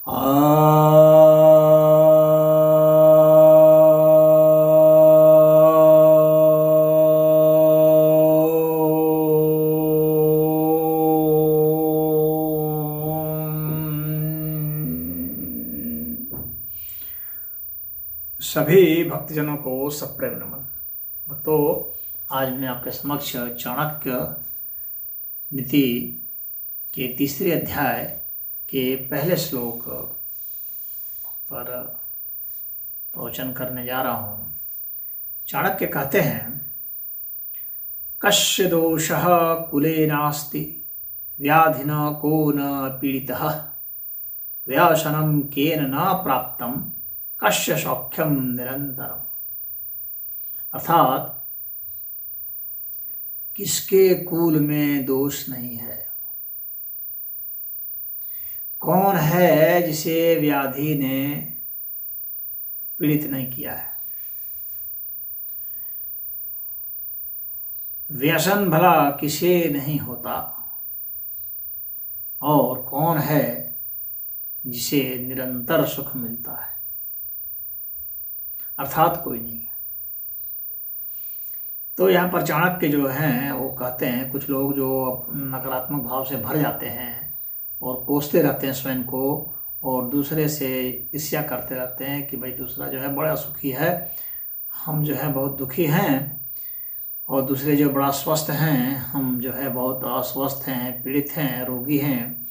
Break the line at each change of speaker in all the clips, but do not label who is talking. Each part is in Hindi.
सभी भक्तजनों को सप्रेम नमन। भक्तों, आज मैं आपके समक्ष चाणक्य नीति के तीसरे अध्याय के पहले श्लोक पर प्रवचन करने जा रहा हूँ। चाणक्य कहते हैं, कस्य दोषः कुले नास्ति व्याधिना को न पीड़ितः व्यसनं केन न प्राप्तं कस्य सौख्यम निरंतरम। अर्थात किसके कुल में दोष नहीं है, कौन है जिसे व्याधि ने पीड़ित नहीं किया है, व्यसन भला किसे नहीं होता, और कौन है जिसे निरंतर सुख मिलता है। अर्थात कोई नहीं है। तो यहाँ पर चाणक्य जो हैं वो कहते हैं, कुछ लोग जो नकारात्मक भाव से भर जाते हैं और कोसते रहते हैं स्वयं को, और दूसरे से ईर्ष्या करते रहते हैं कि भाई दूसरा जो है बड़ा सुखी है, हम जो है बहुत दुखी हैं, और दूसरे जो बड़ा स्वस्थ हैं, हम जो है बहुत अस्वस्थ हैं, पीड़ित हैं, रोगी हैं,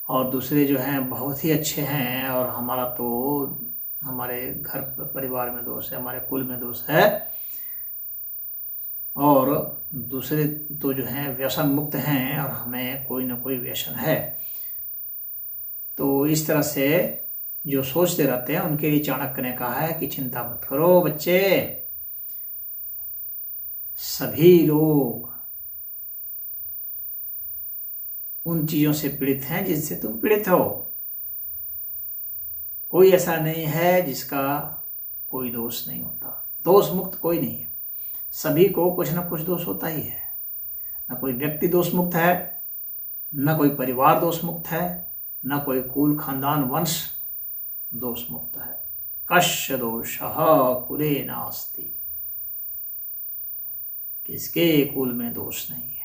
और दूसरे जो हैं बहुत ही अच्छे हैं, और हमारा तो हमारे घर परिवार में दोष है, हमारे कुल में दोष है, और दूसरे तो जो हैं व्यसन मुक्त हैं और हमें कोई ना कोई व्यसन है। तो इस तरह से जो सोचते रहते हैं उनके लिए चाणक्य ने कहा है कि चिंता मत करो बच्चे, सभी लोग उन चीजों से पीड़ित हैं जिससे तुम पीड़ित हो। कोई ऐसा नहीं है जिसका कोई दोष नहीं होता, दोष मुक्त कोई नहीं है। सभी को कुछ ना कुछ दोष होता ही है। न कोई व्यक्ति दोष मुक्त है, न कोई परिवार दोष मुक्त है, न कोई कुल खानदान वंश दोष मुक्त है। कस्य दोषः कुले नास्ति, किसके कुल में दोष नहीं है।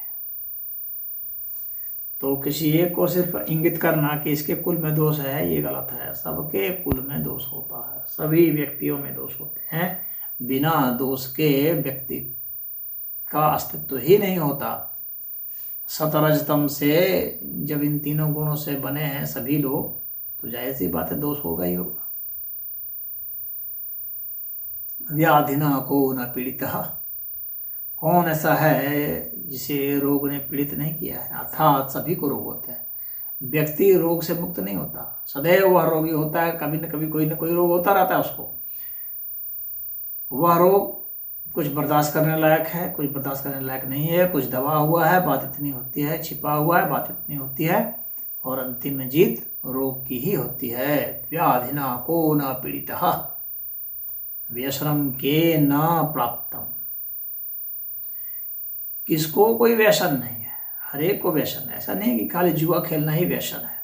तो किसी एक को सिर्फ इंगित करना कि इसके कुल में दोष है, ये गलत है। सबके कुल में दोष होता है, सभी व्यक्तियों में दोष होते हैं। बिना दोष के व्यक्ति का अस्तित्व ही नहीं होता। सतरजतम से जब इन तीनों गुणों से बने हैं सभी लोग, तो जाहिर सी बात है दोष होगा ही होगा। व्याधिना को न पीड़ितः, कौन ऐसा है जिसे रोग ने पीड़ित नहीं किया है। अर्थात सभी को रोग होते हैं, व्यक्ति रोग से मुक्त नहीं होता, सदैव वह रोगी होता है। कभी न कभी कोई न कोई रोग होता रहता है उसको। वह रोग कुछ बर्दाश्त करने लायक है, कुछ बर्दाश्त करने लायक नहीं है, कुछ दबा हुआ है बात इतनी होती है, छिपा हुआ है बात इतनी होती है, और अंतिम में जीत रोग की ही होती है। व्याधिना को न पीड़ितः व्यसनम के न प्राप्तम, किसको कोई व्यसन नहीं है, हर एक को व्यसन है। ऐसा नहीं है कि खाली जुआ खेलना ही व्यसन है,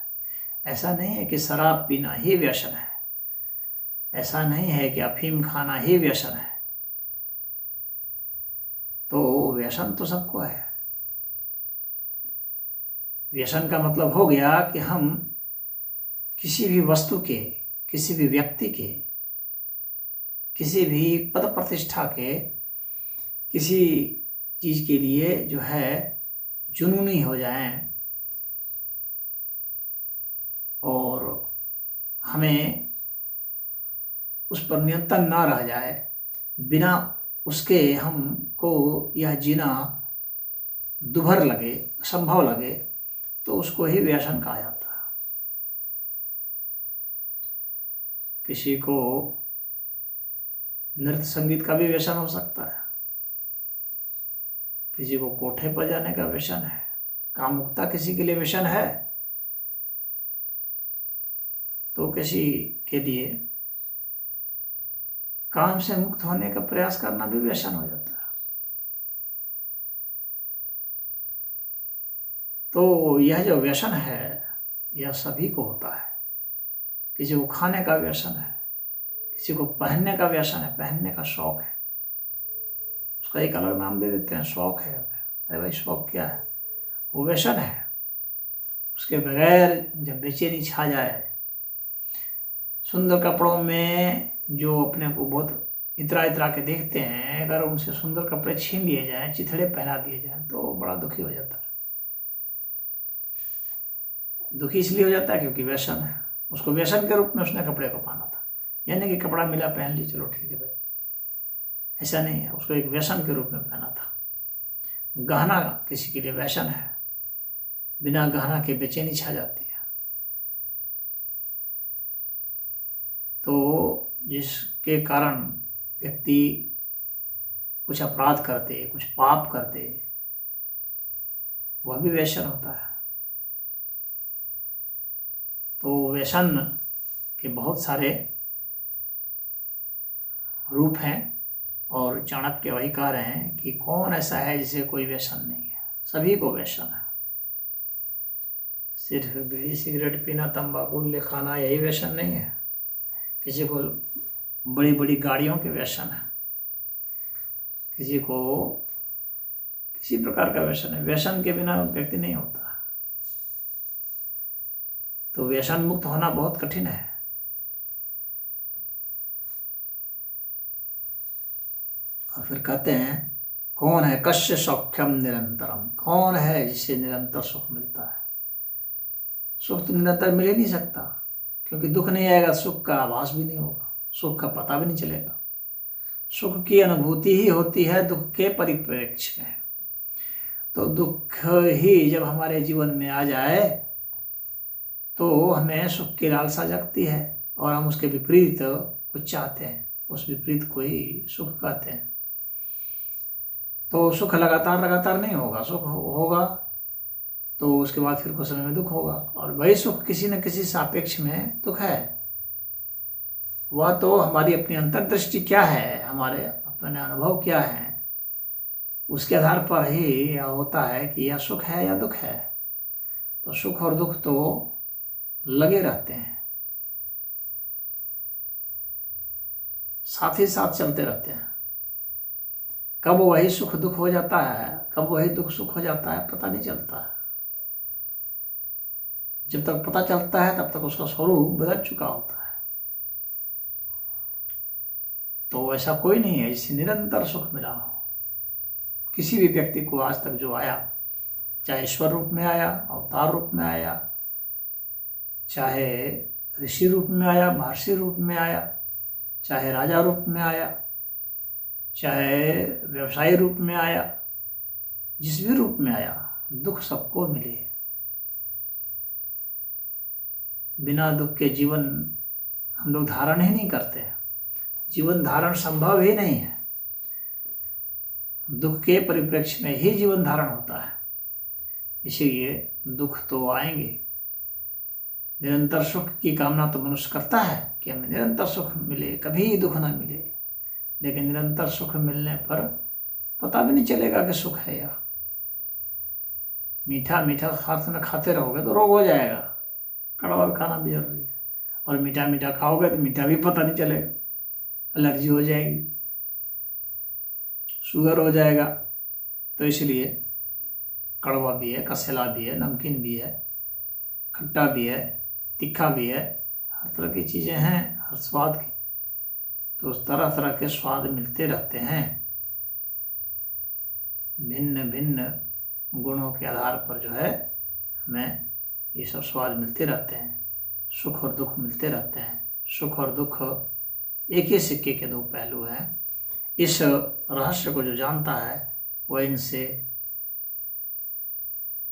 ऐसा नहीं है कि शराब पीना ही व्यसन है, ऐसा नहीं है कि अफीम खाना ही व्यसन है। तो व्यसन तो सबको है। व्यसन का मतलब हो गया कि हम किसी भी वस्तु के, किसी भी व्यक्ति के, किसी भी पद प्रतिष्ठा के, किसी चीज के लिए जो है जुनूनी हो जाएं, और हमें उस पर नियंत्रण ना रह जाए, बिना उसके हमको यह जीना दुभर लगे, असंभव लगे, तो उसको ही व्यसन कहा जाता है। किसी को नृत्य संगीत का भी व्यसन हो सकता है, किसी को कोठे पर जाने का व्यसन है, कामुकता किसी के लिए व्यसन है, तो किसी के लिए काम से मुक्त होने का प्रयास करना भी व्यसन हो जाता है। तो यह जो व्यसन है यह सभी को होता है। किसी को खाने का व्यसन है, किसी को पहनने का व्यसन है, पहनने का शौक है, उसका एक अलग नाम दे देते हैं, शौक है। अरे भाई शौक क्या है? वो व्यसन है। उसके बगैर जब बेचैनी छा जाए, सुंदर कपड़ों में जो अपने को बहुत इतरा इतरा के देखते हैं, अगर उनसे सुंदर कपड़े छीन लिए जाएं, चिथड़े पहना दिए जाएं, तो बड़ा दुखी हो जाता है। दुखी इसलिए हो जाता है क्योंकि व्यसन है। उसको व्यसन के रूप में उसने कपड़े को पहना था, यानी कि कपड़ा मिला पहन ली, चलो ठीक है भाई, ऐसा नहीं है। उसको एक व्यसन के रूप में पहना था। गहना किसी के लिए व्यसन है, बिना गहना के बेचैनी छा जाती है। तो जिसके कारण व्यक्ति कुछ अपराध करते, कुछ पाप करते, वह भी व्यसन होता है। तो व्यसन के बहुत सारे रूप हैं, और चाणक्य वही कह रहे हैं कि कौन ऐसा है जिसे कोई व्यसन नहीं है? सभी को व्यसन है। सिर्फ बीड़ी सिगरेट पीना, तंबाकू खाना यही व्यसन नहीं है। किसी को बड़ी बड़ी गाड़ियों के व्यसन है, किसी को किसी प्रकार का व्यसन है। व्यसन के बिना व्यक्ति नहीं होता। तो व्यसन मुक्त होना बहुत कठिन है। और फिर कहते हैं, कौन है कस्य सौख्यम निरंतरम? कौन है जिसे निरंतर सुख मिलता है? सुख तो निरंतर मिल ही नहीं सकता, क्योंकि दुख नहीं आएगा, सुख का आभास भी नहीं होगा, सुख का पता भी नहीं चलेगा। सुख की अनुभूति ही होती है दुख के परिप्रेक्ष्य में। तो दुख ही जब हमारे जीवन में आ जाए तो हमें सुख की लालसा जगती है, और हम उसके विपरीत कुछ चाहते हैं। उस विपरीत को ही सुख कहते हैं। तो सुख लगातार लगातार नहीं होगा। सुख होगा तो उसके बाद फिर कुछ समय में दुख होगा, और वही सुख किसी न किसी सापेक्ष में दुख है। वह तो हमारी अपनी अंतर्दृष्टि क्या है, हमारे अपने अनुभव क्या है, उसके आधार पर ही यह होता है कि यह सुख है या दुख है। तो सुख और दुख तो लगे रहते हैं, साथ ही साथ चलते रहते हैं। कब वही सुख दुख हो जाता है, कब वही दुख सुख हो जाता है, पता नहीं चलता है। जब तक पता चलता है तब तक उसका स्वरूप बदल चुका होता है। तो ऐसा कोई नहीं है जिसे निरंतर सुख मिला हो। किसी भी व्यक्ति को आज तक जो आया, चाहे ईश्वर रूप में आया, अवतार रूप में आया, चाहे ऋषि रूप में आया, महर्षि रूप में आया, चाहे राजा रूप में आया, चाहे व्यवसायी रूप में आया, जिस भी रूप में आया, दुख सबको मिले। बिना दुख के जीवन हम लोग धारण ही नहीं करते। जीवन धारण संभव ही नहीं है। दुख के परिप्रेक्ष्य में ही जीवन धारण होता है। इसीलिए दुख तो आएंगे। निरंतर सुख की कामना तो मनुष्य करता है कि हमें निरंतर सुख मिले, कभी दुख ना मिले। लेकिन निरंतर सुख मिलने पर पता भी नहीं चलेगा कि सुख है या। मीठा मीठा खाते रहोगे तो रोग हो जाएगा। कड़वा खाना भी जरूरी है। और मीठा मीठा खाओगे तो मीठा भी पता नहीं चलेगा, एलर्जी हो जाएगी, शुगर हो जाएगा। तो इसलिए कड़वा भी है, कसेला भी है, नमकीन भी है, खट्टा भी है, तीखा भी है, हर तरह की चीज़ें हैं, हर स्वाद की। तो उस तरह तरह के स्वाद मिलते रहते हैं। भिन्न भिन्न गुणों के आधार पर जो है हमें ये सब स्वाद मिलते रहते हैं। सुख और दुख मिलते रहते हैं। सुख और दुख एक ही सिक्के के दो पहलू हैं। इस रहस्य को जो जानता है वह इनसे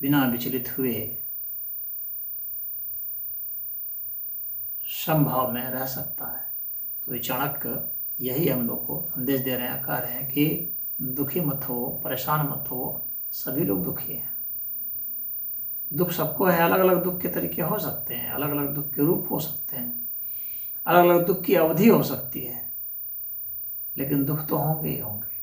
बिना विचलित हुए समभाव में रह सकता है। तो ये चाणक्य यही हम लोग को संदेश दे रहे हैं, कह रहे हैं कि दुखी मत हो, परेशान मत हो, सभी लोग दुखी हैं। दुख सबको है। अलग अलग दुख के तरीके हो सकते हैं, अलग अलग दुख के रूप हो सकते हैं, अलग अलग दुख की अवधि हो सकती है, लेकिन दुख तो होंगे ही होंगे।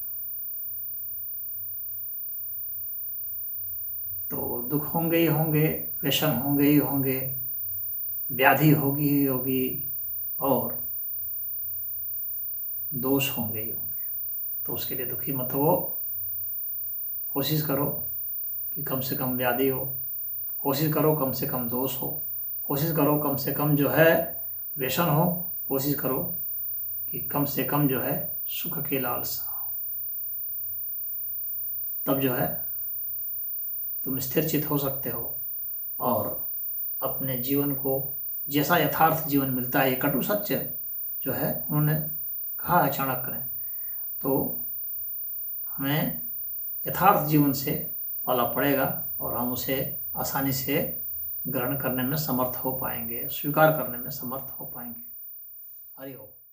तो दुख होंगे ही होंगे, व्यसन होंगे ही होंगे। व्याधि होगी ही होगी और दोष होंगे ही होंगे। तो उसके लिए दुखी मत हो, कोशिश करो कि कम से कम व्याधि हो, कोशिश करो कम से कम दोष हो, कोशिश करो कम से कम जो है व्यसन हो, कोशिश करो कि कम से कम जो है सुख की लालसा हो। तब जो है तुम स्थिर चित हो सकते हो और अपने जीवन को जैसा यथार्थ जीवन मिलता है, ये कटु सत्य जो है उन्होंने कहा है चाणक्य ने, तो हमें यथार्थ जीवन से पाला पड़ेगा और हम उसे आसानी से ग्रहण करने में समर्थ हो पाएंगे, स्वीकार करने में समर्थ हो पाएंगे। हरि ओम।